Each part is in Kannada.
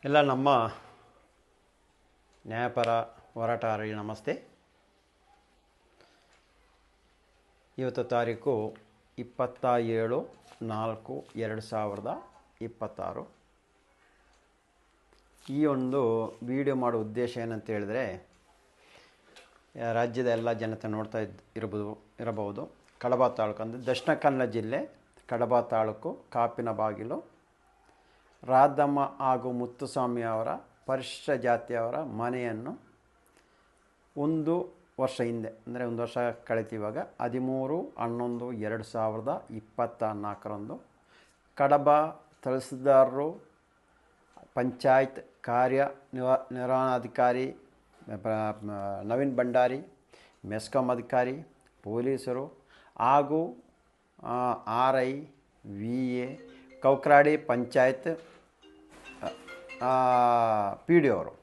ಎಲ್ಲ ನಮ್ಮ ನ್ಯಾಯಪರ ಹೋರಾಟಗಾರರಿಗೆ ನಮಸ್ತೆ. ಇವತ್ತು ತಾರೀಕು 27/4/2026. ಈ ಒಂದು ವಿಡಿಯೋ ಮಾಡೋ ಉದ್ದೇಶ ಏನಂತ ಹೇಳಿದ್ರೆ, ರಾಜ್ಯದ ಎಲ್ಲ ಜನತೆ ನೋಡ್ತಾ ಇರಬಹುದು. ಕಡಬ ತಾಲೂಕು ಅಂದರೆ ದಕ್ಷಿಣ ಕನ್ನಡ ಜಿಲ್ಲೆ ಕಡಬ ತಾಲೂಕು ಕಾಪಿನಬಾಗಿಲು ರಾಧಮ್ಮ ಹಾಗೂ ಮುತ್ತುಸ್ವಾಮಿ ಅವರ ಪರಿಶಿಷ್ಟ ಜಾತಿಯವರ ಮನೆಯನ್ನು 1 ವರ್ಷ ಹಿಂದೆ, ಅಂದರೆ 1 ವರ್ಷ ಕಳೆತಿವಾಗ 13/11/2024 ಕಡಬ ತಹಸೀಲ್ದಾರರು, ಪಂಚಾಯತ್ ನಿರ್ವಹಣಾಧಿಕಾರಿ ನವೀನ್ ಭಂಡಾರಿ, ಮೆಸ್ಕಾಂ ಅಧಿಕಾರಿ, ಪೊಲೀಸರು ಹಾಗೂ RI, VA, Kaukradi panchayat PDO ಅವರು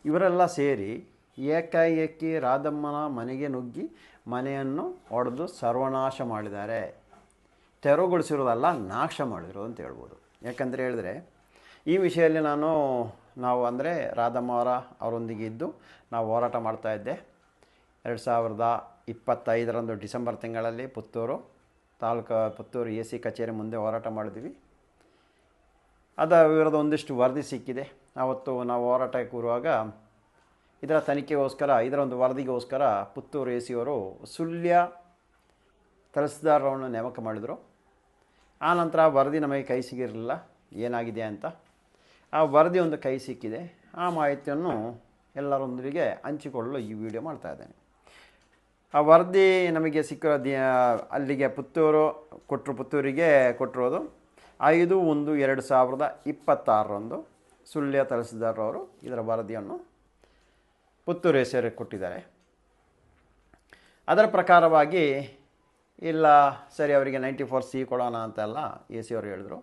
ಇವರೆಲ್ಲ ಸೇರಿ ಏಕಾಏಕಿ ರಾಧಮ್ಮನ ಮನೆಗೆ ನುಗ್ಗಿ ಮನೆಯನ್ನು ಒಡೆದು ಸರ್ವನಾಶ ಮಾಡಿದ್ದಾರೆ. ತೆರವುಗೊಳಿಸಿರೋದಲ್ಲ, ನಾಶ ಮಾಡಿರೋದು ಅಂತ ಹೇಳ್ಬೋದು. ಯಾಕಂದರೆ ಹೇಳಿದ್ರೆ ಈ ವಿಷಯದಲ್ಲಿ ನಾವು ಅಂದರೆ ರಾಧಮ್ಮ ಅವರೊಂದಿಗೆ ಇದ್ದು ನಾವು ಹೋರಾಟ ಮಾಡ್ತಾಯಿದ್ದೆ. 2025 ಡಿಸೆಂಬರ್ ತಿಂಗಳಲ್ಲಿ ಪುತ್ತೂರು AC ಕಚೇರಿ ಮುಂದೆ ಹೋರಾಟ ಮಾಡಿದ್ವಿ. ಅದರ ವಿರುದ್ಧ ಒಂದಿಷ್ಟು ವರದಿ ಸಿಕ್ಕಿದೆ. ಆವತ್ತು ನಾವು ಹೋರಾಟಕ್ಕೆ ಕೂರುವಾಗ ಇದರ ತನಿಖೆಗೋಸ್ಕರ, ಇದರ ಒಂದು ವರದಿಗೋಸ್ಕರ ಪುತ್ತೂರು AC ಅವರು ಸುಳ್ಯ ತಹಸೀಲ್ದಾರರನ್ನು ನೇಮಕ ಮಾಡಿದರು. ಆನಂತರ ವರದಿ ನಮಗೆ ಕೈ ಸಿಗಿರಲಿಲ್ಲ ಏನಾಗಿದೆ ಅಂತ. ಆ ವರದಿ ಒಂದು ಕೈ ಸಿಕ್ಕಿದೆ. ಆ ಮಾಹಿತಿಯನ್ನು ಎಲ್ಲರೊಂದಿಗೆ ಹಂಚಿಕೊಳ್ಳಲು ಈ ವಿಡಿಯೋ ಮಾಡ್ತಾಯಿದ್ದೇನೆ. ಆ ವರದಿ ನಮಗೆ ಸಿಕ್ಕಿರೋ ಅಲ್ಲಿಗೆ ಪುತ್ತೂರಿಗೆ ಕೊಟ್ಟಿರೋದು 5/1/2026 ಸುಳ್ಯ ತಹಸೀಲ್ದಾರರವರು ಇದರ ವರದಿಯನ್ನು ಪುತ್ತೂರು AC ಅವರಿಗೆ ಕೊಟ್ಟಿದ್ದಾರೆ. ಅದರ ಪ್ರಕಾರವಾಗಿ ಇಲ್ಲ ಸರಿ ಅವರಿಗೆ 94C ಕೊಡೋಣ ಅಂತೆಲ್ಲ AC ಅವರು ಹೇಳಿದ್ರು.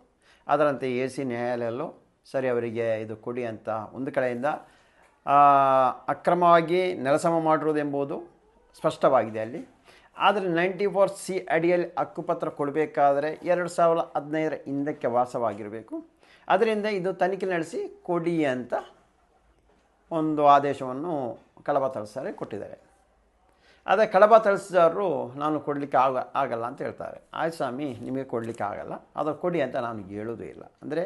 ಅದರಂತೆ AC ನ್ಯಾಯಾಲಯಲ್ಲೂ ಸರಿ ಅವರಿಗೆ ಇದು ಕೊಡಿ ಅಂತ ಒಂದು ಕಡೆಯಿಂದ ಅಕ್ರಮವಾಗಿ ನೆಲಸಮ ಮಾಡಿರೋದೆಂಬುದು ಸ್ಪಷ್ಟವಾಗಿದೆ ಅಲ್ಲಿ. ಆದರೆ 94C ಅಡಿಯಲ್ಲಿ ಹಕ್ಕುಪತ್ರ ಕೊಡಬೇಕಾದರೆ 2015 ಹಿಂದಕ್ಕೆ ವಾಸವಾಗಿರಬೇಕು. ಅದರಿಂದ ಇದು ತನಿಖೆ ನಡೆಸಿ ಕೊಡಿ ಅಂತ ಒಂದು ಆದೇಶವನ್ನು ಕಡಬ ತಹಸೀಲ್ದಾರರಿಗೆ ಕೊಟ್ಟಿದ್ದಾರೆ. ಆದರೆ ಕಡಬ ತಹಸೀಲ್ದಾರರು ನಾನು ಕೊಡಲಿಕ್ಕೆ ಆಗಲ್ಲ ಅಂತ ಹೇಳ್ತಾರೆ. ಆಯ್ತು ಸ್ವಾಮಿ, ನಿಮಗೆ ಕೊಡಲಿಕ್ಕೆ ಆಗಲ್ಲ, ಅದು ಕೊಡಿ ಅಂತ ನಾನು ಹೇಳೋದೇ ಇಲ್ಲ. ಅಂದರೆ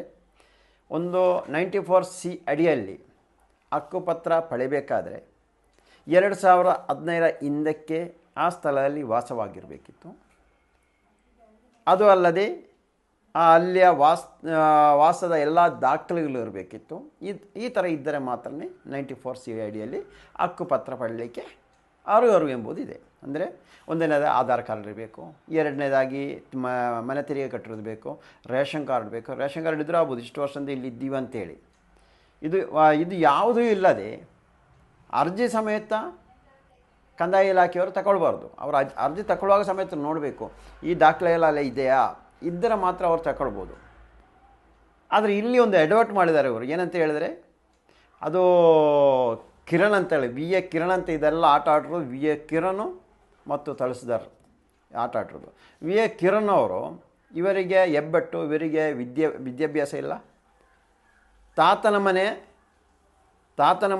ಒಂದು 94C ಅಡಿಯಲ್ಲಿ ಹಕ್ಕುಪತ್ರ ಪಡೆಯಬೇಕಾದ್ರೆ 2015 ಹಿಂದಕ್ಕೆ ಆ ಸ್ಥಳದಲ್ಲಿ ವಾಸವಾಗಿರಬೇಕಿತ್ತು. ಅದು ಅಲ್ಲದೆ ಅಲ್ಲಿಯ ವಾಸದ ಎಲ್ಲ ದಾಖಲೆಗಳು ಇರಬೇಕಿತ್ತು. ಈ ಥರ ಇದ್ದರೆ ಮಾತ್ರ 94C ಅಡಿಯಲ್ಲಿ ಹಕ್ಕುಪತ್ರ ಪಡಲಿಕ್ಕೆ ಅರ್ಹರು ಎಂಬುದಿದೆ. ಅಂದರೆ ಒಂದನೇದಾಗಿ ಆಧಾರ್ ಕಾರ್ಡ್ ಇರಬೇಕು, ಎರಡನೇದಾಗಿ ಮನೆ ತೆರಿಗೆ ಕಟ್ಟಿರೋದು ಬೇಕು, ರೇಷನ್ ಕಾರ್ಡ್ ಬೇಕು. ರೇಷನ್ ಕಾರ್ಡ್ ಇದ್ದರೂ ಆಗ್ಬೋದು, ಇಷ್ಟು ವರ್ಷದಿಂದ ಇಲ್ಲಿ ಇದ್ದೀವಿ ಅಂತೇಳಿ. ಇದು ಯಾವುದೂ ಇಲ್ಲದೆ ಅರ್ಜಿ ಸಮೇತ ಕಂದಾಯ ಇಲಾಖೆಯವರು ತಗೊಳ್ಬಾರ್ದು. ಅವರು ಅರ್ಜಿ ತಗೊಳ್ಳುವಾಗ ಸಮೇತ ನೋಡಬೇಕು ಈ ದಾಖಲೆ ಎಲ್ಲ ಇದೆಯಾ, ಇದ್ದರೆ ಮಾತ್ರ ಅವ್ರು ತಗೊಳ್ಬೋದು. ಆದರೆ ಇಲ್ಲಿ ಒಂದು ಎಡವಟ್ ಮಾಡಿದ್ದಾರೆ ಇವರು. ಏನಂತ ಹೇಳಿದ್ರೆ, ಅದು ಕಿರಣ್ ಅಂತೇಳಿ VA ಕಿರಣ್ ಅಂತ ಇದೆಲ್ಲ ಆಟ ಆಡಿರೋದು VA ಕಿರಣ್ ಮತ್ತು ತಹಸೀಲ್ದಾರ್ ಆಟ ಆಡಿರೋದು. VA ಕಿರಣ್ ಅವರು ಇವರಿಗೆ ಹೆಬ್ಬೆಟ್ಟು, ಇವರಿಗೆ ವಿದ್ಯಾಭ್ಯಾಸ ಇಲ್ಲ. ತಾತನ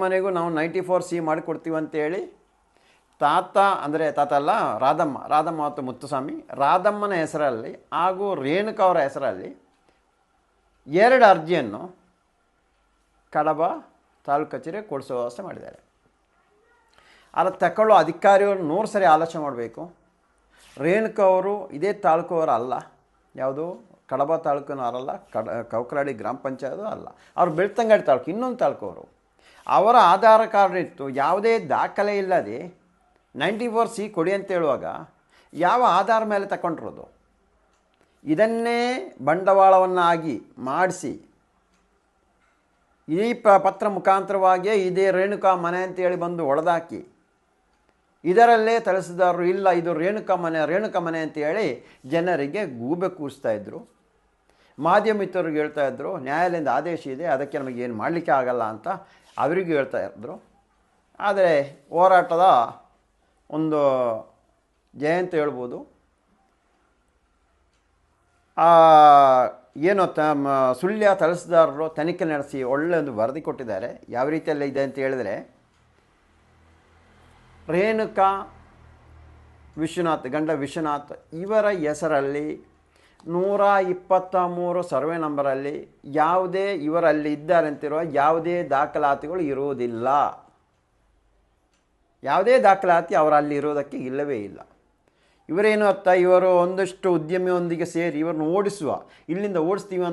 ಮನೆಗೂ ನಾವು 94C ಮಾಡಿಕೊಡ್ತೀವಿ ಅಂತೇಳಿ ತಾತ ಅಲ್ಲ, ರಾಧಮ್ಮ ಮತ್ತು ಮುತ್ತುಸ್ವಾಮಿ, ರಾಧಮ್ಮನ ಹೆಸರಲ್ಲಿ ಹಾಗೂ ರೇಣುಕಾ ಅವರ ಹೆಸರಲ್ಲಿ 2 ಅರ್ಜಿಯನ್ನು ಕಡಬ ತಾಲೂಕು ಕಚೇರಿ ಕೊಡಿಸೋ ವ್ಯವಸ್ಥೆ ಮಾಡಿದ್ದಾರೆ. ಅದನ್ನು ತಗೊಳ್ಳೋ ಅಧಿಕಾರಿಯವರು 100 ಸರಿ ಆಲೋಚನೆ ಮಾಡಬೇಕು. ರೇಣುಕಾ ಅವರು ಇದೇ ತಾಲೂಕವರು ಅಲ್ಲ, ಯಾವುದು ಕಡಬ ತಾಲೂಕಿನವರಲ್ಲ, ಕೌಕ್ರಾಡಿ ಗ್ರಾಮ ಪಂಚಾಯತ್ ಅಲ್ಲ, ಅವರು ಬೆಳ್ತಂಗಡಿ ತಾಲೂಕು, ಇನ್ನೊಂದು ತಾಲೂಕವರು. ಅವರ ಆಧಾರ್ ಕಾರ್ಡ್ ಇತ್ತು, ಯಾವುದೇ ದಾಖಲೆ ಇಲ್ಲದೆ 94C ಕೊಡಿ ಅಂತ ಹೇಳುವಾಗ ಯಾವ ಆಧಾರ ಮೇಲೆ ತಗೊಂಡಿರೋದು? ಇದನ್ನೇ ಬಂಡವಾಳವನ್ನಾಗಿ ಮಾಡಿಸಿ ಈ ಪತ್ರ ಮುಖಾಂತರವಾಗಿಯೇ ಇದೇ ರೇಣುಕಾ ಮನೆ ಅಂತೇಳಿ ಬಂದು ಹೊಡೆದಾಕಿ ಇದರಲ್ಲೇ ತಹಸೀಲ್ದಾರರು ಇಲ್ಲ ಇದು ರೇಣುಕಾ ಮನೆ ಅಂತೇಳಿ ಜನರಿಗೆ ಗೂಬೆ ಕೂರಿಸ್ತಾಯಿದ್ರು. ಮಾಧ್ಯಮ ಮಿತ್ರರಿಗೆ ಹೇಳ್ತಾಯಿದ್ರು ನ್ಯಾಯಾಲಯದ ಆದೇಶ ಇದೆ, ಅದಕ್ಕೆ ನಮಗೆ ಏನು ಮಾಡಲಿಕ್ಕೆ ಆಗಲ್ಲ ಅಂತ ಅವರಿಗೂ ಹೇಳ್ತಾಯಿದ್ರು. ಆದರೆ ಹೋರಾಟದ ಒಂದು ಜಯ ಅಂತ ಹೇಳ್ಬೋದು. ಏನು ಸುಳ್ಯ ತಹಸೀಲ್ದಾರರು ತನಿಖೆ ನಡೆಸಿ ಒಳ್ಳೆಯ ಒಂದು ವರದಿ ಕೊಟ್ಟಿದ್ದಾರೆ. ಯಾವ ರೀತಿಯಲ್ಲಿ ಇದೆ ಅಂತ ಹೇಳಿದ್ರೆ, ರೇಣುಕಾ ವಿಶ್ವನಾಥ್, ಗಂಡ ವಿಶ್ವನಾಥ್ ಇವರ ಹೆಸರಲ್ಲಿ 123 ಸರ್ವೆ ನಂಬರಲ್ಲಿ ಯಾವುದೇ ಇವರಲ್ಲಿ ಇದ್ದಾರೆ ಅಂತಿರುವ ಯಾವುದೇ ದಾಖಲಾತಿಗಳು ಇರುವುದಿಲ್ಲ. ಯಾವುದೇ ದಾಖಲಾತಿ ಅವರಲ್ಲಿ ಇರೋದಕ್ಕೆ ಇಲ್ಲವೇ ಇಲ್ಲ. ಇವರೇನು ಅತ್ತ ಇವರು ಒಂದಷ್ಟು ಉದ್ಯಮಿಯೊಂದಿಗೆ ಸೇರಿ ಇವರನ್ನು ಓಡಿಸುವ, ಇಲ್ಲಿಂದ ಓಡಿಸ್ತೀವಿ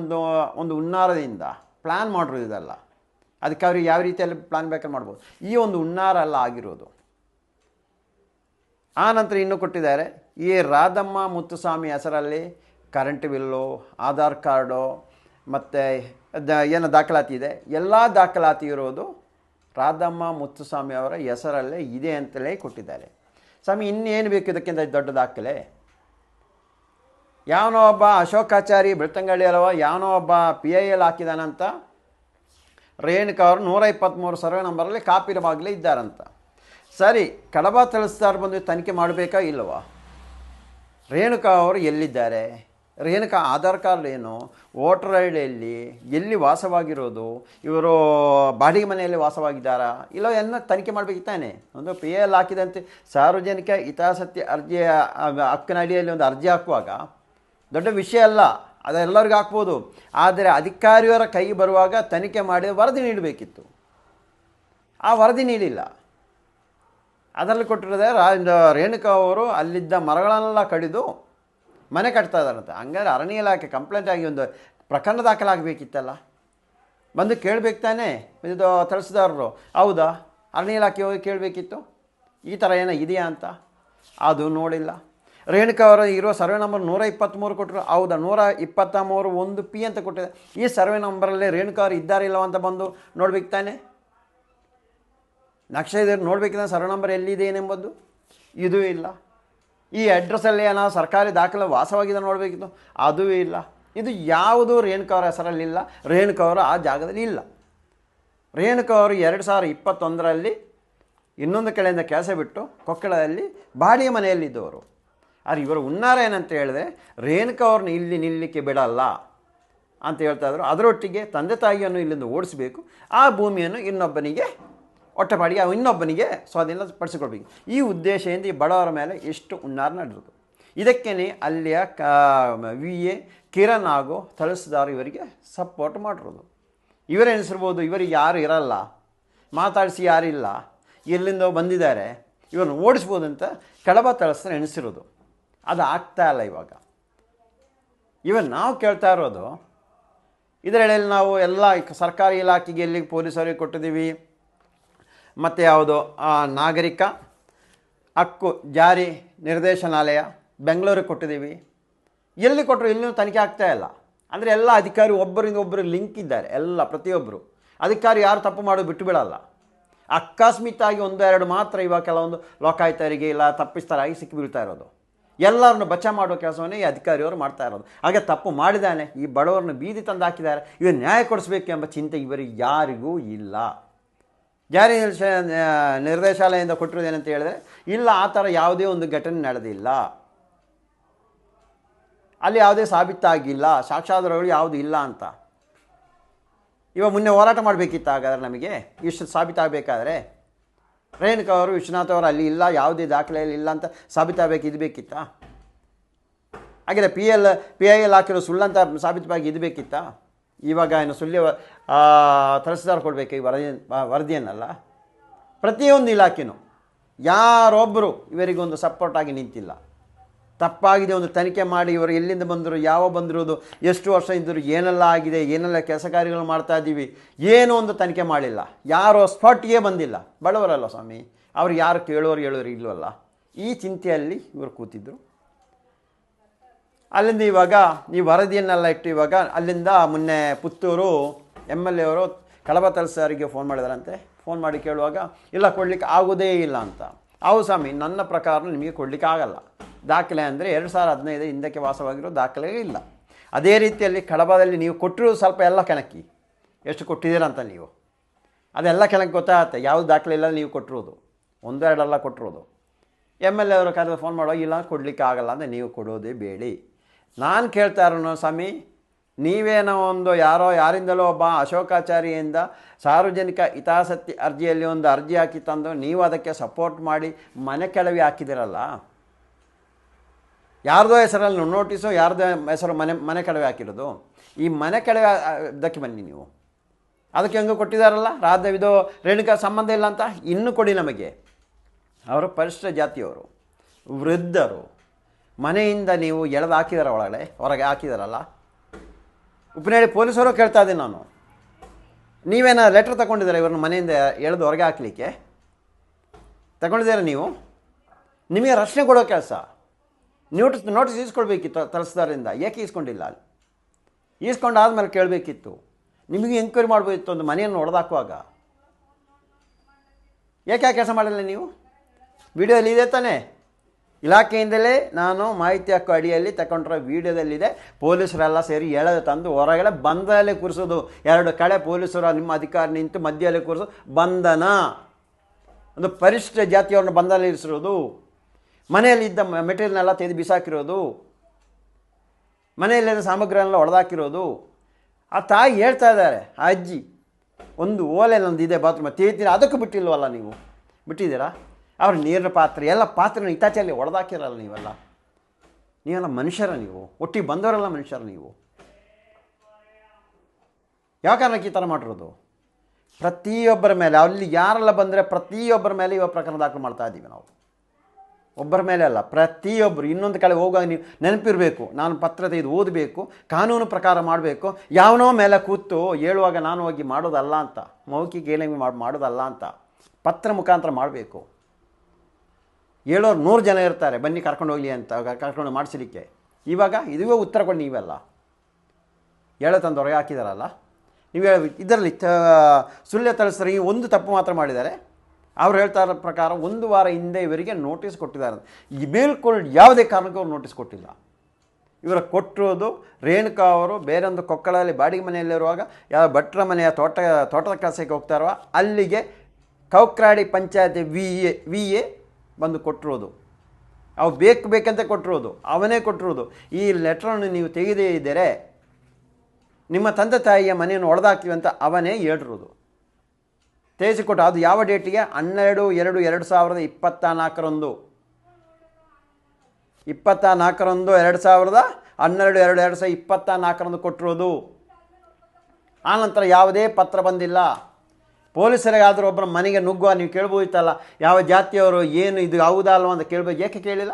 ಒಂದು ಹುನ್ನಾರದಿಂದ ಪ್ಲ್ಯಾನ್ ಮಾಡಿರೋದು ಇದಲ್ಲ. ಅದಕ್ಕೆ ಅವ್ರಿಗೆ ಯಾವ ರೀತಿಯಲ್ಲಿ ಪ್ಲ್ಯಾನ್ ಬೇಕಾದ್ರೆ ಮಾಡ್ಬೋದು. ಈ ಒಂದು ಹುನ್ನಾರ ಎಲ್ಲ ಆಗಿರೋದು. ಆ ನಂತರ ಇನ್ನೂ ಕೊಟ್ಟಿದ್ದಾರೆ, ಈ ರಾಧಮ್ಮ ಮುತ್ತುಸ್ವಾಮಿ ಹೆಸರಲ್ಲಿ ಕರೆಂಟ್ ಬಿಲ್ಲು, ಆಧಾರ್ ಕಾರ್ಡು ಮತ್ತು ಏನು ದಾಖಲಾತಿ ಇದೆ, ಎಲ್ಲ ದಾಖಲಾತಿ ಇರೋದು ರಾಧಮ್ಮ ಮುತ್ತುಸ್ವಾಮಿ ಅವರ ಹೆಸರಲ್ಲೇ ಇದೆ ಅಂತಲೇ ಕೊಟ್ಟಿದ್ದಾರೆ. ಸ್ವಾಮಿ ಇನ್ನೇನು ಬೇಕು ಇದಕ್ಕಿಂತ ದೊಡ್ಡ ದಾಖಲೆ? ಯಾವನೋ ಒಬ್ಬ ಅಶೋಕಾಚಾರಿ ಬೆಳ್ತಂಗಡಿ ಅಲ್ಲವ ಯಾವನೋ ಒಬ್ಬ PIL ಹಾಕಿದಾನಂತ ರೇಣುಕಾ ಅವರು 123 ಸರ್ವೆ ನಂಬರಲ್ಲಿ ಕಾಪಿರವಾಗಲೇ ಇದ್ದಾರಂತ. ಸರಿ, ಕಡಬ ತಹಸೀಲ್ದಾರ್ ಬಂದು ತನಿಖೆ ಮಾಡಬೇಕಾ ಇಲ್ಲವಾ? ರೇಣುಕಾ ಅವರು ಎಲ್ಲಿದ್ದಾರೆ, ರೇಣುಕಾ ಆಧಾರ್ ಕಾರ್ಡ್ ಏನು, ವೋಟರ್ ಐ ಡಿಯಲ್ಲಿ ಎಲ್ಲಿ ವಾಸವಾಗಿರೋದು, ಇವರು ಬಾಡಿಗೆ ಮನೆಯಲ್ಲಿ ವಾಸವಾಗಿದ್ದಾರಾ ಇಲ್ಲೋ ಎನ್ನ ತನಿಖೆ ಮಾಡಬೇಕಿತ್ತಾನೆ. ಒಂದು PIL ಹಾಕಿದಂತೆ ಸಾರ್ವಜನಿಕ ಹಿತಾಸಕ್ತಿ ಅರ್ಜಿಯ ಹಕ್ಕಿನ ಅಡಿಯಲ್ಲಿ ಒಂದು ಅರ್ಜಿ ಹಾಕುವಾಗ ದೊಡ್ಡ ವಿಷಯ ಅಲ್ಲ, ಅದೆಲ್ಲರಿಗೂ ಹಾಕ್ಬೋದು. ಆದರೆ ಅಧಿಕಾರಿಯವರ ಕೈ ಬರುವಾಗ ತನಿಖೆ ಮಾಡಿ ವರದಿ ನೀಡಬೇಕಿತ್ತು. ಆ ವರದಿ ನೀಡಿಲ್ಲ. ಅದರಲ್ಲಿ ಕೊಟ್ಟಿರೋದೇ ರೇಣುಕಾ ಅವರು ಅಲ್ಲಿದ್ದ ಮರಗಳನ್ನೆಲ್ಲ ಕಡಿದು ಮನೆ ಕಟ್ತಾ ಇದ್ದಾರಂತೆ. ಹಂಗಾದ್ರೆ ಅರಣ್ಯ ಇಲಾಖೆ ಕಂಪ್ಲೇಂಟ್ ಆಗಿ ಒಂದು ಪ್ರಕರಣ ದಾಖಲಾಗಬೇಕಿತ್ತಲ್ಲ, ಬಂದು ಕೇಳಬೇಕು ತಾನೇ ಇದು ತಹಸೀಲ್ದಾರರು. ಹೌದಾ, ಅರಣ್ಯ ಇಲಾಖೆ ಹೋಗಿ ಕೇಳಬೇಕಿತ್ತು ಈ ಥರ ಏನೋ ಇದೆಯಾ ಅಂತ. ಅದು ನೋಡಿಲ್ಲ. ರೇಣುಕಾ ಅವರು ಇರೋ ಸರ್ವೆ ನಂಬರ್ 123 ಕೊಟ್ಟರು. ಹೌದಾ, 123 1P ಅಂತ ಕೊಟ್ಟಿದೆ. ಈ ಸರ್ವೆ ನಂಬರಲ್ಲಿ ರೇಣುಕಾ ಅವರು ಇದ್ದಾರೆ ಇಲ್ಲವ ಅಂತ ಬಂದು ನೋಡ್ಬೇಕು ತಾನೆ. ನಕ್ಷೆ ಇದೆ ನೋಡಬೇಕಿದ್ರೆ ಸರ್ವೆ ನಂಬರ್ ಎಲ್ಲಿದೆ ಏನೆಂಬುದು ಇದೂ ಇಲ್ಲ. ಈ ಅಡ್ರೆಸ್ಸಲ್ಲಿ ಏನೋ ಸರ್ಕಾರಿ ದಾಖಲೆ ವಾಸವಾಗಿದೆ ನೋಡಬೇಕಿತ್ತು, ಅದೂ ಇಲ್ಲ. ಇದು ಯಾವುದೂ ರೇಣುಕಾ ಅವರ ಹೆಸರಲ್ಲಿಲ್ಲ. ರೇಣುಕಾ ಅವರು ಆ ಜಾಗದಲ್ಲಿ ಇಲ್ಲ. ರೇಣುಕಾ ಅವರು 2021ರಲ್ಲಿ ಇನ್ನೊಂದು ಕಡೆಯಿಂದ ಕೆಲಸ ಬಿಟ್ಟು ಕೊಕ್ಕಳದಲ್ಲಿ ಬಾಡಿಗೆ ಮನೆಯಲ್ಲಿದ್ದವರು. ಆದರೆ ಇವರ ಹುನ್ನಾರ ಏನಂತ ಹೇಳಿದ್ರೆ ರೇಣುಕಾ ಅವ್ರನ್ನ ಇಲ್ಲಿ ನಿಲ್ಲಲಿಕ್ಕೆ ಬಿಡಲ್ಲ ಅಂತ ಹೇಳ್ತಾಯಿದ್ರು. ಅದರೊಟ್ಟಿಗೆ ತಂದೆ ತಾಯಿಯನ್ನು ಇಲ್ಲಿಂದ ಓಡಿಸಬೇಕು, ಆ ಭೂಮಿಯನ್ನು ಇನ್ನೊಬ್ಬನಿಗೆ ಹೊಟ್ಟೆಪಾಡಿಗೆ ಇನ್ನೊಬ್ಬನಿಗೆ ಸ್ವಾಧೀನ ಪಡಿಸಿಕೊಳ್ಬೇಕು. ಈ ಉದ್ದೇಶದಿಂದ ಈ ಬಡವರ ಮೇಲೆ ಎಷ್ಟು ಹುನ್ನಾರ ನಡೆದು. ಇದಕ್ಕೇ ಅಲ್ಲಿಯ VA ಕಿರಣ್ ಹಾಗೂ ತಹಸೀಲ್ದಾರ್ ಇವರಿಗೆ ಸಪೋರ್ಟ್ ಮಾಡಿರೋದು. ಇವರೆನಿಸಿರ್ಬೋದು ಇವರಿಗೆ ಯಾರು ಇರಲ್ಲ, ಮಾತಾಡಿಸಿ ಯಾರಿಲ್ಲ, ಎಲ್ಲಿಂದ ಬಂದಿದ್ದಾರೆ, ಇವ್ರನ್ನ ಓಡಿಸ್ಬೋದು ಅಂತ ಕಡಬ ತಹಸೀಲ್ದಾರ್ ಎಣಿಸಿರೋದು. ಅದು ಆಗ್ತಾ ಇಲ್ಲ ಇವಾಗ. ನಾವು ಕೇಳ್ತಾ ಇರೋದು ಇದರಲ್ಲಿ ನಾವು ಎಲ್ಲ ಸರ್ಕಾರಿ ಇಲಾಖೆಗೆ ಎಲ್ಲಿ ಪೊಲೀಸರಿಗೆ ಕೊಟ್ಟಿದ್ದೀವಿ, ಮತ್ತು ಯಾವುದು ನಾಗರಿಕ ಹಕ್ಕು ಜಾರಿ ನಿರ್ದೇಶನಾಲಯ ಬೆಂಗಳೂರಿಗೆ ಕೊಟ್ಟಿದ್ದೀವಿ. ಎಲ್ಲಿ ಕೊಟ್ಟರು ಇಲ್ಲೂ ತನಿಖೆ ಆಗ್ತಾ ಇಲ್ಲ. ಅಂದರೆ ಎಲ್ಲ ಅಧಿಕಾರಿ ಒಬ್ಬರಿಂದ ಒಬ್ಬರು ಲಿಂಕ್ ಇದ್ದಾರೆ. ಎಲ್ಲ ಪ್ರತಿಯೊಬ್ಬರು ಅಧಿಕಾರಿ ಯಾರು ತಪ್ಪು ಮಾಡೋದು ಬಿಟ್ಟು ಬಿಡಲ್ಲ. ಅಕಸ್ಮಿತ್ತಾಗಿ 1-2 ಮಾತ್ರ ಇವಾಗ ಕೆಲವೊಂದು ಲೋಕಾಯುಕ್ತರಿಗೆ ಇಲ್ಲ ತಪ್ಪಿಸ್ತರಾಗಿ ಸಿಕ್ಕಿ ಬೀಳ್ತಾ ಇರೋದು. ಎಲ್ಲರನ್ನು ಬಚಾವ್ ಮಾಡುವ ಕೆಲಸವನ್ನೇ ಈ ಅಧಿಕಾರಿಯವರು ಮಾಡ್ತಾ ಇರೋದು. ಹಾಗೆ ತಪ್ಪು ಮಾಡಿದ್ದಾನೆ, ಈ ಬಡವರನ್ನು ಬೀದಿ ತಂದು ಹಾಕಿದ್ದಾರೆ, ಇವರು ನ್ಯಾಯ ಕೊಡಿಸ್ಬೇಕೆಂಬ ಚಿಂತೆ ಇವರಿಗೆ ಯಾರಿಗೂ ಇಲ್ಲ. ಜಾರಿ ನಿರ್ದೇಶಾಲಯದಿಂದ ಕೊಟ್ಟಿರೋದೇನಂತ ಹೇಳಿದ್ರೆ ಇಲ್ಲ, ಆ ಥರ ಯಾವುದೇ ಒಂದು ಘಟನೆ ನಡೆದಿಲ್ಲ, ಅಲ್ಲಿ ಯಾವುದೇ ಸಾಬೀತಾಗಿಲ್ಲ, ಸಾಕ್ಷ್ಯಾಧಾರಗಳು ಯಾವುದು ಇಲ್ಲ ಅಂತ. ಇವಾಗ ಮೊನ್ನೆ ಹೋರಾಟ ಮಾಡಬೇಕಿತ್ತು. ಹಾಗಾದ್ರೆ ನಮಗೆ ಇಷ್ಟು ಸಾಬೀತಾಗಬೇಕಾದ್ರೆ ರೇಣುಕಾ ಅವರು ವಿಶ್ವನಾಥ್ ಅವರು ಅಲ್ಲಿ ಇಲ್ಲ, ಯಾವುದೇ ದಾಖಲೆಯಲ್ಲಿ ಇಲ್ಲ ಅಂತ ಸಾಬೀತಾಗಬೇಕು, ಇದು ಬೇಕಿತ್ತಾ? ಹಾಗೆ PIL ಹಾಕಿರೋ ಸುಳ್ಳಂತ ಸಾಬೀತಾಗಿ ಇದು ಬೇಕಿತ್ತಾ? ಇವಾಗ ಏನು ಸುಳ್ಳು ತಹಸೀಲ್ದಾರ್ ಕೊಡಬೇಕು ಈ ವರದಿಯನ್ನಲ್ಲ. ಪ್ರತಿಯೊಂದು ಇಲಾಖೆನೂ ಯಾರೊಬ್ಬರು ಇವರಿಗೊಂದು ಸಪೋರ್ಟಾಗಿ ನಿಂತಿಲ್ಲ. ತಪ್ಪಾಗಿದೆ ಒಂದು ತನಿಖೆ ಮಾಡಿ ಇವರು ಎಲ್ಲಿಂದ ಬಂದರು, ಯಾವ ಬಂದಿರೋದು, ಎಷ್ಟು ವರ್ಷ ಇದ್ದರು, ಏನೆಲ್ಲ ಆಗಿದೆ, ಏನೆಲ್ಲ ಕೆಲಸ ಕಾರ್ಯಗಳು ಮಾಡ್ತಾ ಇದ್ದೀವಿ, ಏನೂ ಒಂದು ತನಿಖೆ ಮಾಡಿಲ್ಲ. ಯಾರೋ ಸ್ಪಾಟ್ಗೆ ಬಂದಿಲ್ಲ. ಬಡವರಲ್ಲ ಸ್ವಾಮಿ, ಅವ್ರು ಯಾರು ಕೇಳೋರು ಇಲ್ವಲ್ಲ. ಈ ಚಿಂತೆಯಲ್ಲಿ ಇವರು ಕೂತಿದ್ದರು. ಅಲ್ಲಿಂದ ಇವಾಗ ಈ ವರದಿಯನ್ನೆಲ್ಲ ಇಟ್ಟು ಇವಾಗ ಅಲ್ಲಿಂದ ಮೊನ್ನೆ ಪುತ್ತೂರು MLA ಅವರು ಕಡಬ ತಹಸೀಲ್ದಾರಿಗೆ ಫೋನ್ ಮಾಡಿದಾರಂತೆ. ಫೋನ್ ಮಾಡಿ ಕೇಳುವಾಗ ಇಲ್ಲ ಕೊಡಲಿಕ್ಕೆ ಆಗೋದೇ ಇಲ್ಲ ಅಂತ. ಹೌದು ಸ್ವಾಮಿ, ನನ್ನ ಪ್ರಕಾರ ನಿಮಗೆ ಕೊಡಲಿಕ್ಕೆ ಆಗಲ್ಲ. ದಾಖಲೆ ಅಂದರೆ 2015 ಹಿಂದಕ್ಕೆ ವಾಸವಾಗಿರೋ ದಾಖಲೆ ಇಲ್ಲ. ಅದೇ ರೀತಿಯಲ್ಲಿ ಕಡಬದಲ್ಲಿ ನೀವು ಕೊಟ್ಟಿರೋದು ಸ್ವಲ್ಪ ಎಲ್ಲ ಕೆಣಕಿ ಎಷ್ಟು ಕೊಟ್ಟಿದ್ದೀರಂತ ನೀವು ಅದೆಲ್ಲ ಕೆಳಗೆ ಗೊತ್ತಾಗುತ್ತೆ. ಯಾವುದು ದಾಖಲೆ ಇಲ್ಲ ನೀವು ಕೊಟ್ಟಿರೋದು, 1-2 ಕೊಟ್ಟಿರೋದು. MLA ಅವರು ಫೋನ್ ಮಾಡುವಾಗ ಇಲ್ಲ ಕೊಡಲಿಕ್ಕೆ ಆಗಲ್ಲ ಅಂದರೆ ನೀವು ಕೊಡೋದೇ ಬೇಡಿ. ನಾನು ಕೇಳ್ತಾ ಇರೋನು ಸ್ವಾಮಿ, ನೀವೇನೋ ಒಂದು ಯಾರಿಂದಲೋ ಒಬ್ಬ ಅಶೋಕಾಚಾರ್ಯಿಂದ ಸಾರ್ವಜನಿಕ ಹಿತಾಸಕ್ತಿ ಅರ್ಜಿಯಲ್ಲಿ ಒಂದು ಅರ್ಜಿ ಹಾಕಿ ತಂದು ನೀವು ಅದಕ್ಕೆ ಸಪೋರ್ಟ್ ಮಾಡಿ ಮನೆ ಕೆಳಗೆ ಹಾಕಿದಿರಲ್ಲ. ಯಾರ್ದೋ ಹೆಸರಲ್ಲಿ ನೋಟಿಸು, ಯಾರ್ದೋ ಹೆಸರು ಮನೆ ಕೆಳಗೆ ಹಾಕಿರೋದು. ಈ ಮನೆ ಕೆಳಗೆ ಇದಕ್ಕೆ ಬನ್ನಿ ನೀವು. ಅದಕ್ಕೆ ಹೆಂಗೆ ಕೊಟ್ಟಿದ್ದಾರಲ್ಲ, ಇದು ರೇಣುಕಾ ಸಂಬಂಧ ಇಲ್ಲ ಅಂತ ಇನ್ನೂ ಕೊಡಿ ನಮಗೆ. ಅವರು ಪರಿಶಿಷ್ಟ ಜಾತಿಯವರು, ವೃದ್ಧರು, ಮನೆಯಿಂದ ನೀವು ಎಳೆದು ಹಾಕಿದಾರ, ಹೊರಗೆ ಹಾಕಿದಾರಲ್ಲ. ಉಪ್ಪಿನಹಳ್ಳಿ ಪೊಲೀಸರು ಕೇಳ್ತಾ ಇದ್ದೀನಿ ನಾನು, ನೀವೇನ ಲೆಟ್ರ್ ತಗೊಂಡಿದ್ದೀರಾ ಇವ್ರನ್ನ ಮನೆಯಿಂದ ಎಳೆದು ಹೊರಗೆ ಹಾಕಲಿಕ್ಕೆ? ತಗೊಂಡಿದ್ದೀರಾ ನೀವು? ನಿಮಗೆ ರಕ್ಷಣೆ ಕೊಡೋ ಕೆಲಸ. ನೋಟಿಸ್ ಈಸ್ಕೊಳ್ಬೇಕಿತ್ತು ತಲಸ್ದಾರಿಂದ, ಏಕೆ ಈಸ್ಕೊಂಡಿಲ್ಲ? ಈಸ್ಕೊಂಡಾದ್ಮೇಲೆ ಕೇಳಬೇಕಿತ್ತು. ನಿಮಗೆ ಎಂಕ್ವೈರಿ ಮಾಡ್ಬೋದಿತ್ತು ಒಂದು ಮನೆಯನ್ನು ಹೊಡೆದಾಕುವಾಗ. ಏಕೆ ಆ ಕೆಲಸ ಮಾಡಿಲ್ಲ ನೀವು? ವಿಡಿಯೋದಲ್ಲಿ ಇದೆ ತಾನೇ, ಇಲಾಖೆಯಿಂದಲೇ ನಾನು ಮಾಹಿತಿ ಹಕ್ಕು ಅಡಿಯಲ್ಲಿ ತಗೊಂಡಿರೋ ವಿಡಿಯೋದಲ್ಲಿದೆ. ಪೊಲೀಸರೆಲ್ಲ ಸೇರಿ ಎಳೆದು ತಂದು ಹೊರಗಡೆ ಬಂಧನಲ್ಲೇ ಕೂರಿಸೋದು. 2 ಕಡೆ ಪೊಲೀಸರು ನಿಮ್ಮ ಅಧಿಕಾರಿ ನಿಂತು ಮಧ್ಯದಲ್ಲಿ ಕೂರಿಸೋದು ಬಂಧನ. ಒಂದು ಪರಿಶಿಷ್ಟ ಜಾತಿಯವ್ರನ್ನ ಬಂಧನಲ್ಲಿ ಇರಿಸಿರೋದು, ಮನೆಯಲ್ಲಿದ್ದ ಮೆಟೀರಿಯಲ್ನೆಲ್ಲ ತೆಗೆದು ಬಿಸಾಕಿರೋದು, ಮನೆಯಲ್ಲಿದ್ದ ಸಾಮಗ್ರಿಯನ್ನೆಲ್ಲ ಹೊಡೆದಾಕಿರೋದು. ಆ ತಾಯಿ ಹೇಳ್ತಾ ಇದ್ದಾರೆ, ಆ ಅಜ್ಜಿ, ಒಂದು ಓಲೆ ನಂದಿದೆ ಬಾತ್ರೂಮ್ ತೀರ್ತೀನಿ, ಅದಕ್ಕೂ ಬಿಟ್ಟಿಲ್ವಲ್ಲ ನೀವು? ಬಿಟ್ಟಿದ್ದೀರಾ? ಅವ್ರ ನೀರಿನ ಪಾತ್ರೆ ಎಲ್ಲ ಪಾತ್ರೆನ ಹಿತಾಚಿಯಲ್ಲಿ ಹೊಡೆದಾಕಿರಲ್ಲ ನೀವೆಲ್ಲ ಮನುಷ್ಯರ? ನೀವು ಒಟ್ಟಿಗೆ ಬಂದವರೆಲ್ಲ ಮನುಷ್ಯರ ನೀವು? ಯಾವ ಕಾರಣಕ್ಕೆ ಈ ಥರ ಮಾಡಿರೋದು? ಪ್ರತಿಯೊಬ್ಬರ ಮೇಲೆ, ಅಲ್ಲಿ ಯಾರೆಲ್ಲ ಬಂದರೆ ಪ್ರತಿಯೊಬ್ಬರ ಮೇಲೆ ಇವಾಗ ಪ್ರಕರಣ ದಾಖಲು ಮಾಡ್ತಾ ಇದ್ದೀವಿ ನಾವು. ಒಬ್ಬರ ಮೇಲೆ ಅಲ್ಲ, ಪ್ರತಿಯೊಬ್ಬರು. ಇನ್ನೊಂದು ಕಡೆ ಹೋಗುವಾಗ ನೀವು ನೆನಪಿರಬೇಕು, ನಾನು ಪತ್ರ ತೆಗೆದು ಓದಬೇಕು, ಕಾನೂನು ಪ್ರಕಾರ ಮಾಡಬೇಕು. ಯಾವನೋ ಮೇಲೆ ಕೂತು ಹೇಳುವಾಗ ನಾನು ಹೋಗಿ ಮಾಡೋದಲ್ಲ ಅಂತ, ಮೌಖಿಕ ಏನೇನು ಮಾಡೋದಲ್ಲ ಅಂತ, ಪತ್ರ ಮುಖಾಂತರ ಮಾಡಬೇಕು. ಹೇಳೋರು 100 ಜನ ಇರ್ತಾರೆ, ಬನ್ನಿ ಕರ್ಕೊಂಡು ಹೋಗಲಿ ಅಂತ, ಕರ್ಕೊಂಡು ಮಾಡಿಸಲಿಕ್ಕೆ. ಇವಾಗ ಇದುವೇ ಉತ್ತರ ಕೊಡಿ ನೀವೆಲ್ಲ. ತಂದು ಹೊರಗೆ ಹಾಕಿದಾರಲ್ಲ ನೀವು. ಇದರಲ್ಲಿ ಸುಳ್ಯ ತಳಿಸ್ತಾರೆ. ಒಂದು ತಪ್ಪು ಮಾತ್ರ ಮಾಡಿದ್ದಾರೆ. ಅವ್ರು ಹೇಳ್ತಾ ಇರೋ ಪ್ರಕಾರ 1 ವಾರ ಹಿಂದೆ ಇವರಿಗೆ ನೋಟಿಸ್ ಕೊಟ್ಟಿದ್ದಾರೆ. ಈ ಮೇಲ್ಕೊಂಡು ಯಾವುದೇ ಕಾರಣಕ್ಕೂ ಅವ್ರು ನೋಟಿಸ್ ಕೊಟ್ಟಿಲ್ಲ. ಇವರ ಕೊಟ್ಟಿರೋದು ರೇಣುಕಾ ಅವರು ಬೇರೊಂದು ಕೊಕ್ಕಳಲ್ಲಿ ಬಾಡಿಗೆ ಮನೆಯಲ್ಲಿರುವಾಗ ಯಾವ ಭಟ್ರ ಮನೆಯ ತೋಟದ ಕೆಲಸಕ್ಕೆ ಹೋಗ್ತಾ ಇರುವ ಅಲ್ಲಿಗೆ ಕೌಕ್ರಾಡಿ ಪಂಚಾಯತಿ ವಿ ಎ ಬಂದು ಕೊಟ್ಟಿರೋದು. ಅವು ಬೇಕಂತ ಕೊಟ್ಟಿರೋದು, ಅವನೇ ಕೊಟ್ಟಿರೋದು. ಈ ಲೆಟ್ರನ್ನು ನೀವು ತೆಗೆದೇ ಇದ್ದರೆ ನಿಮ್ಮ ತಂದೆ ತಾಯಿಯ ಮನೆಯನ್ನು ಹೊಡೆದಾಕ್ತೀವಿ ಅಂತ ಅವನೇ ಹೇಳಿರೋದು. ತೆಗೆಸಿಕೊಟ್ಟು ಅದು ಯಾವ ಡೇಟಿಗೆ? 12/2/2024 2024 12/2/2024 ಕೊಟ್ಟಿರೋದು. ಆನಂತರ ಯಾವುದೇ ಪತ್ರ ಬಂದಿಲ್ಲ. ಪೊಲೀಸರಿಗಾದರೂ ಒಬ್ಬರ ಮನೆಗೆ ನುಗ್ಗುವ ನೀವು ಕೇಳ್ಬೋದಿತ್ತಲ್ಲ, ಯಾವ ಜಾತಿಯವರು, ಏನು ಇದು ಹೌದಾ ಅಲ್ವ ಅಂತ ಕೇಳ್ಬೋದು. ಏಕೆ ಕೇಳಿಲ್ಲ?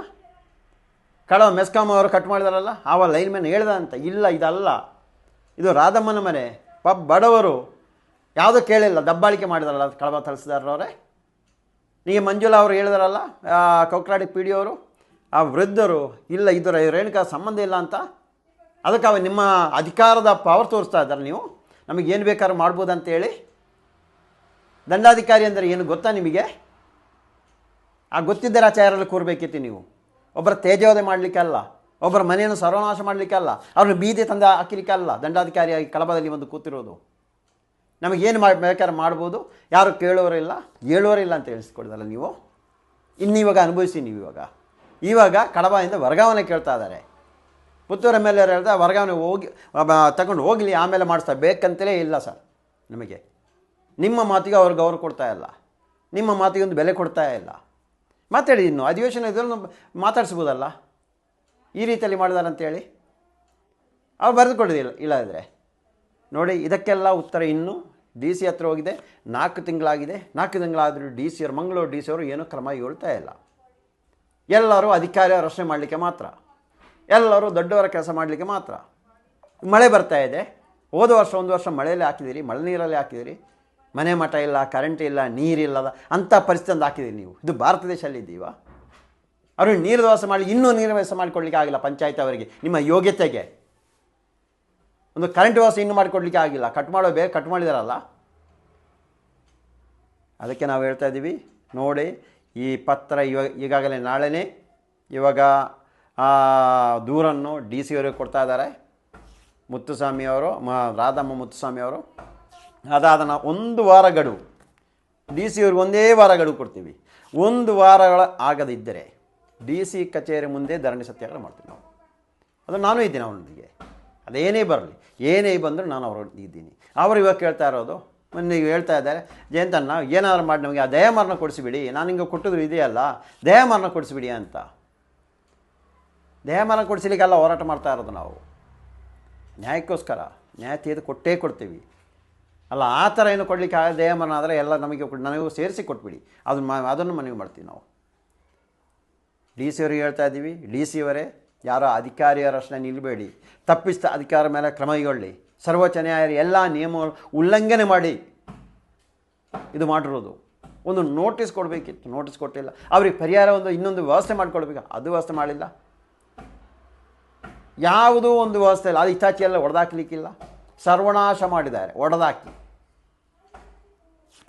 ಮೆಸ್ಕಾಂ ಅವರು ಕಟ್ ಮಾಡಿದಾರಲ್ಲ, ಆವ ಲೈನ್ ಮ್ಯಾನ್ ಹೇಳ್ದ ಅಂತ. ಇಲ್ಲ, ಇದಲ್ಲ, ಇದು ರಾಧಮ್ಮನ ಮನೆ, ಬಡವರು, ಯಾವುದೂ ಕೇಳಿಲ್ಲ, ದಬ್ಬಾಳಿಕೆ ಮಾಡಿದಾರಲ್ಲ ಕಳವ ತಳಿಸಿದಾರವ್ರೆ. ನೀವು ಮಂಜುಳಾ ಅವರು ಹೇಳಿದಾರಲ್ಲ, ಕೌಕ್ರಾಡಿ ಪಿ ಡಿ ಅವರು, ಆ ವೃದ್ಧರು, ಇಲ್ಲ ಇದರ ರೇಣುಕಾ ಸಂಬಂಧ ಇಲ್ಲ ಅಂತ. ಅದಕ್ಕೆ ನಿಮ್ಮ ಅಧಿಕಾರದ ಪವರ್ ತೋರಿಸ್ತಾ ಇದ್ದಾರೆ. ನೀವು ನಮಗೇನು ಬೇಕಾದ್ರೂ ಮಾಡ್ಬೋದು ಅಂತೇಳಿ. ದಂಡಾಧಿಕಾರಿ ಅಂದರೆ ಏನು ಗೊತ್ತಾ ನಿಮಗೆ? ಆ ಗೊತ್ತಿದ್ದರೆ ಆ ಚೇರಲ್ಲಿ ಕೂರಬೇಕಿತ್ತು ನೀವು. ಒಬ್ಬರ ತೇಜೋವಧೆ ಮಾಡಲಿಕ್ಕಲ್ಲ, ಒಬ್ಬರ ಮನೆಯನ್ನು ಸರ್ವನಾಶ ಮಾಡಲಿಕ್ಕಲ್ಲ, ಅವ್ರನ್ನ ಬೀದಿ ತಂದು ಹಾಕಲಿಕ್ಕಲ್ಲ ದಂಡಾಧಿಕಾರಿಯಾಗಿ ಕಳಬದಲ್ಲಿ ಒಂದು ಕೂತಿರೋದು. ನಮಗೇನು ಬೇಕಾದ್ರೆ ಮಾಡ್ಬೋದು, ಯಾರು ಕೇಳೋರಿಲ್ಲ ಹೇಳೋರಿಲ್ಲ ಅಂತ ಹೇಳಿಸ್ಕೊಡ್ದಲ್ಲ ನೀವು. ಇನ್ನಿವಾಗ ಅನುಭವಿಸಿ ನೀವು. ಇವಾಗ ಕಡಬದಿಂದ ವರ್ಗಾವಣೆ ಕೇಳ್ತಾ ಇದ್ದಾರೆ. ಪುತ್ತೂರು ಎಮ್ ಎಲ್ ಎ ಹೇಳ್ತಾ ವರ್ಗಾವಣೆ ತಗೊಂಡು ಹೋಗಲಿ, ಆಮೇಲೆ ಮಾಡಿಸ್ತಾ ಬೇಕಂತಲೇ ಇಲ್ಲ ಸರ್. ನಮಗೆ ನಿಮ್ಮ ಮಾತಿಗೆ ಅವ್ರು ಗೌರವ ಕೊಡ್ತಾ ಇಲ್ಲ, ನಿಮ್ಮ ಮಾತಿಗೆ ಒಂದು ಬೆಲೆ ಕೊಡ್ತಾ ಇಲ್ಲ. ಮಾತಾಡಿ, ಇನ್ನು ಅಧಿವೇಶನ ಇದನ್ನು ಮಾತಾಡಿಸ್ಬೋದಲ್ಲ. ಈ ರೀತಿಯಲ್ಲಿ ಮಾಡಿದಾರೆ ಅಂತೇಳಿ ಅವ್ರು ಬರೆದುಕೊಳ್ಳೋದಿಲ್ಲ. ಇಲ್ಲದಿದ್ದರೆ ನೋಡಿ, ಇದಕ್ಕೆಲ್ಲ ಉತ್ತರ ಇನ್ನೂ ಡಿ ಸಿ ಹತ್ರ ಹೋಗಿದೆ. 4 ತಿಂಗಳಾಗಿದೆ. 4 ತಿಂಗಳಾದರೂ ಡಿ ಸಿ ಅವರು, ಮಂಗಳೂರು ಡಿ ಸಿ ಅವರು ಏನೂ ಕ್ರಮ ಹೇಳ್ತಾ ಇಲ್ಲ. ಎಲ್ಲರೂ ಅಧಿಕಾರಿ ರಕ್ಷಣೆ ಮಾಡಲಿಕ್ಕೆ ಮಾತ್ರ, ಎಲ್ಲರೂ ದೊಡ್ಡವರ ಕೆಲಸ ಮಾಡಲಿಕ್ಕೆ ಮಾತ್ರ. ಮಳೆ ಬರ್ತಾ ಇದೆ. ಹೋದ ವರ್ಷ 1 ವರ್ಷ ಮಳೆಯಲ್ಲೇ ಹಾಕಿದಿರಿ, ಮಳೆ ನೀರಲ್ಲೇ ಹಾಕಿದಿರಿ. ಮನೆ ಮಠ ಇಲ್ಲ, ಕರೆಂಟ್ ಇಲ್ಲ, ನೀರಿಲ್ಲದ ಅಂಥ ಪರಿಸ್ಥಿತಿ ಹಾಕಿದಿರಿ ನೀವು. ಇದು ಭಾರತ ದೇಶದಲ್ಲಿ ಇದ್ದೀವ? ಅವ್ರಿಗೆ ನೀರು ವ್ಯವಸ್ಥೆ ಮಾಡಿ, ಇನ್ನೂ ನೀರು ವ್ಯವಸ್ಥೆ ಮಾಡಿಕೊಡ್ಲಿಕ್ಕೆ ಆಗಿಲ್ಲ ಪಂಚಾಯತ್ ಅವರಿಗೆ. ನಿಮ್ಮ ಯೋಗ್ಯತೆಗೆ ಒಂದು ಕರೆಂಟ್ ವ್ಯವಸ್ಥೆ ಇನ್ನೂ ಮಾಡಿಕೊಡ್ಲಿಕ್ಕೆ ಆಗಿಲ್ಲ. ಕಟ್ ಮಾಡಿದಾರಲ್ಲ. ಅದಕ್ಕೆ ನಾವು ಹೇಳ್ತಾ ಇದ್ದೀವಿ, ನೋಡಿ ಈ ಪತ್ರ ಈಗಾಗಲೇ ನಾಳೆನೇ ಇವಾಗ ದೂರನ್ನು ಡಿ ಸಿ ಅವರಿಗೆ ಕೊಡ್ತಾ ಇದ್ದಾರೆ. ಮುತ್ತುಸ್ವಾಮಿಯವರು, ರಾಧಮ್ಮ ಮುತ್ತುಸ್ವಾಮಿಯವರು. ಅದಾದ 1 ವಾರ ಗಡುವು ಡಿ ಸಿ ಅವ್ರಿಗೆ, 1 ವಾರ ಗಡುವು ಕೊಡ್ತೀವಿ. 1 ವಾರಗಳ ಆಗದಿದ್ದರೆ ಡಿ ಸಿ ಕಚೇರಿ ಮುಂದೆ ಧರಣಿ ಸತ್ಯಾಗ್ರಹ ಮಾಡ್ತೀವಿ ನಾವು. ಅದು ನಾನು ಇದ್ದೀನಿ ಅವನೊಂದಿಗೆ. ಅದೇನೇ ಬರಲಿ, ಏನೇ ಬಂದರೂ ನಾನು ಅವರು ಇದ್ದೀನಿ. ಅವರು ಇವಾಗ ಕೇಳ್ತಾ ಇರೋದು, ಮೊನ್ನೆ ಹೇಳ್ತಾ ಇದ್ದಾರೆ, ಜಯಂತಣ್ಣ ಏನಾದ್ರು ಮಾಡಿ ನಮಗೆ ಆ ದಯಾಮರಣ ಕೊಡಿಸಿಬಿಡಿ, ನಾನು ಹಿಂಗೆ ಕೊಟ್ಟಿದ್ರು ಇದೆಯಲ್ಲ ದಯಾಮರಣ ಕೊಡಿಸಿಬಿಡಿ ಅಂತ. ದಯಾಮರಣ ಕೊಡಿಸ್ಲಿಕ್ಕೆಲ್ಲ ಹೋರಾಟ ಮಾಡ್ತಾ ಇರೋದು ನಾವು, ನ್ಯಾಯಕ್ಕೋಸ್ಕರ. ನ್ಯಾಯ ತೆಗೆದು ಕೊಟ್ಟೇ ಕೊಡ್ತೀವಿ ಅಲ್ಲ. ಆ ಥರ ಏನು ಕೊಡಲಿಕ್ಕೆ ಆಗ ದಯಾಮರಣ ಆದರೆ ಎಲ್ಲ ನನಗೂ ಸೇರಿಸಿ ಕೊಟ್ಬಿಡಿ, ಅದನ್ನು ಮನವಿ ಮಾಡ್ತೀವಿ ನಾವು. ಡಿ ಸಿ ಅವರಿಗೆ ಹೇಳ್ತಾ ಇದ್ದೀವಿ, ಡಿ ಸಿ ಅವರೇ ಯಾರೋ ಅಧಿಕಾರಿಯರಷ್ಟೇ ನಿಲ್ಲಬೇಡಿ, ತಪ್ಪಿಸಿದ ಅಧಿಕಾರ ಮೇಲೆ ಕ್ರಮ ಕೈಗೊಳ್ಳಿ. ಸರ್ವೋಚ್ಚ ನ್ಯಾಯಾಲಯ ಎಲ್ಲ ನಿಯಮ ಉಲ್ಲಂಘನೆ ಮಾಡಿ ಇದು ಮಾಡಿರೋದು. ಒಂದು ನೋಟಿಸ್ ಕೊಡಬೇಕಿತ್ತು, ನೋಟಿಸ್ ಕೊಟ್ಟಿಲ್ಲ. ಅವ್ರಿಗೆ ಪರಿಹಾರ ಇನ್ನೊಂದು ವ್ಯವಸ್ಥೆ ಮಾಡಿಕೊಡ್ಬೇಕು, ಅದು ವ್ಯವಸ್ಥೆ ಮಾಡಿಲ್ಲ. ಯಾವುದೂ ಒಂದು ವ್ಯವಸ್ಥೆ ಇಲ್ಲ. ಅದು ಇತ್ಯಾಚೆಲ್ಲ ಹೊಡೆದಾಕ್ಲಿಕ್ಕಿಲ್ಲ, ಸರ್ವನಾಶ ಮಾಡಿದ್ದಾರೆ ಹೊಡೆದಾಕಿ.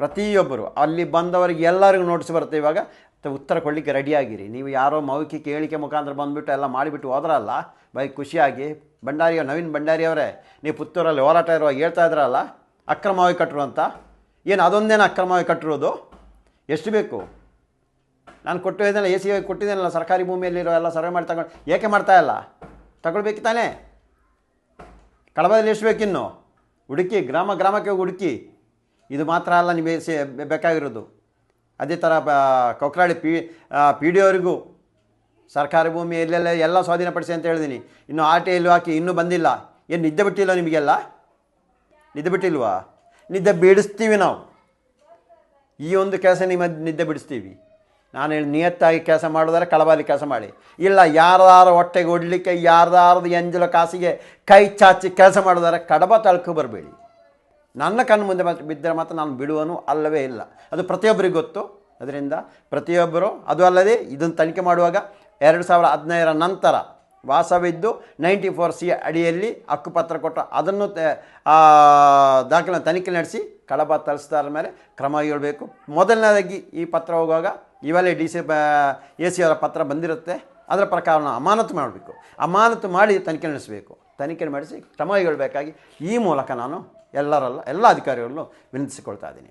ಪ್ರತಿಯೊಬ್ಬರು ಅಲ್ಲಿ ಬಂದವರಿಗೆ ಎಲ್ಲರಿಗೂ ನೋಟಿಸ್ ಬರುತ್ತೆ. ಇವಾಗ ಉತ್ತರ ಕೊಡಲಿಕ್ಕೆ ರೆಡಿಯಾಗಿರಿ. ನೀವು ಯಾರೋ ಮೌಖಿಕ ಹೇಳಿಕೆ ಮುಖಾಂತರ ಬಂದುಬಿಟ್ಟು ಎಲ್ಲ ಮಾಡಿಬಿಟ್ಟು ಹೋದ್ರಲ್ಲ ಖುಷಿಯಾಗಿ. ನವೀನ್ ಭಂಡಾರಿಯವರೇ, ನೀವು ಪುತ್ತೂರಲ್ಲಿ ಹೋರಾಟ ಇರುವಾಗ ಹೇಳ್ತಾ ಇದ್ರಲ್ಲ ಅಕ್ರಮವಾಗಿ ಕಟ್ಟರು ಅಂತ. ಏನು ಅದೊಂದೇನು ಅಕ್ರಮವಾಗಿ ಕಟ್ಟಿರೋದು? ಎಷ್ಟು ಬೇಕು? ನಾನು ಕೊಟ್ಟು ಇದ್ದೇನೆ, ಎ ಸಿ ಕೊಟ್ಟಿದ್ದೇನಲ್ಲ, ಸರ್ಕಾರಿ ಭೂಮಿಯಲ್ಲಿರೋ ಎಲ್ಲ ಸರ್ವೆ ಮಾಡಿ ತಗೊಂಡು ಏಕೆ ಮಾಡ್ತಾಯಿಲ್ಲ? ತಗೊಳ್ಬೇಕು ತಾನೇ. ಕಡಬದಲ್ಲಿ ಎಷ್ಟು ಬೇಕಿನ್ನು ಹುಡುಕಿ, ಗ್ರಾಮಕ್ಕೆ ಹೋಗಿ ಹುಡುಕಿ. ಇದು ಮಾತ್ರ ಅಲ್ಲ ನಿಮಗೆ ಬೇಕಾಗಿರೋದು. ಅದೇ ಥರ ಕೊಕ್ರಾಳಿ ಪಿ ಡಿ ಅವರಿಗೂ ಸರ್ಕಾರಿ ಭೂಮಿ ಎಲ್ಲ ಸ್ವಾಧೀನಪಡಿಸಿ ಅಂತ ಹೇಳಿದ್ದೀನಿ. ಇನ್ನು ಆರ್ ಟಿ ಐಲ್ಲೂ ಹಾಕಿ ಇನ್ನೂ ಬಂದಿಲ್ಲ. ಏನು ನಿದ್ದೆ ಬಿಟ್ಟಿಲ್ಲ ನಿಮಗೆಲ್ಲ? ನಿದ್ದೆ ಬಿಟ್ಟಿಲ್ವಾ? ನಿದ್ದೆ ಬಿಡಿಸ್ತೀವಿ ನಾವು. ಈ ಒಂದು ಕೆಲಸ ನಿದ್ದೆ ಬಿಡಿಸ್ತೀವಿ. ನಾನು ಹೇಳಿ ನಿಯತ್ತಾಗಿ ಕೆಲಸ ಮಾಡೋದಾದ್ರೆ ಕಳಬಾಲಿ ಕೆಲಸ ಮಾಡಿ. ಇಲ್ಲ ಯಾರ್ದಾರ ಹೊಟ್ಟೆಗೆ ಹೊಡಲಿಕ್ಕೆ, ಯಾರ್ದಾರದು ಎಂಜಲ ಕಾಸಿಗೆ ಕೈ ಚಾಚಿ ಕೆಲಸ ಮಾಡೋದಾದ್ರೆ ಕಡಬ ತಳ್ಕೊ ಬರಬೇಡಿ. ನನ್ನ ಕಣ್ಣು ಮುಂದೆ ಬಿದ್ದರೆ ಮಾತ್ರ ನಾನು ಬಿಡುವನು ಅಲ್ಲವೇ ಇಲ್ಲ. ಅದು ಪ್ರತಿಯೊಬ್ಬರಿಗೆ ಗೊತ್ತು. ಅದರಿಂದ ಪ್ರತಿಯೊಬ್ಬರು, ಅದು ಅಲ್ಲದೆ ಇದನ್ನು ತನಿಖೆ ಮಾಡುವಾಗ 2015 ನಂತರ ವಾಸವಿದ್ದು 94C ಅಡಿಯಲ್ಲಿ ಹಕ್ಕುಪತ್ರ ಕೊಟ್ಟು ಅದನ್ನು ದಾಖಲೆ ತನಿಖೆ ನಡೆಸಿ ಕಡಬ ತರಿಸಿದಾರ ಮೇಲೆ ಕ್ರಮ ಕೈಗೊಳ್ಳಬೇಕು. ಮೊದಲನೇದಾಗಿ ಈ ಪತ್ರ ಹೋಗುವಾಗ ಇವೆಲ್ಲ ಎ ಸಿ ಅವರ ಪತ್ರ ಬಂದಿರುತ್ತೆ, ಅದರ ಪ್ರಕಾರ ನಾವು ಅಮಾನತು ಮಾಡಬೇಕು. ಅಮಾನತು ಮಾಡಿ ತನಿಖೆ ನಡೆಸಬೇಕು. ತನಿಖೆ ಮಾಡಿಸಿ ಕ್ರಮ ಕೈಗೊಳ್ಳಬೇಕಾಗಿ ಈ ಮೂಲಕ ನಾನು ಎಲ್ಲ ಅಧಿಕಾರಿಗಳನ್ನು ವಿನಂತಿಸಿಕೊಳ್ತಾ ಇದ್ದೀನಿ.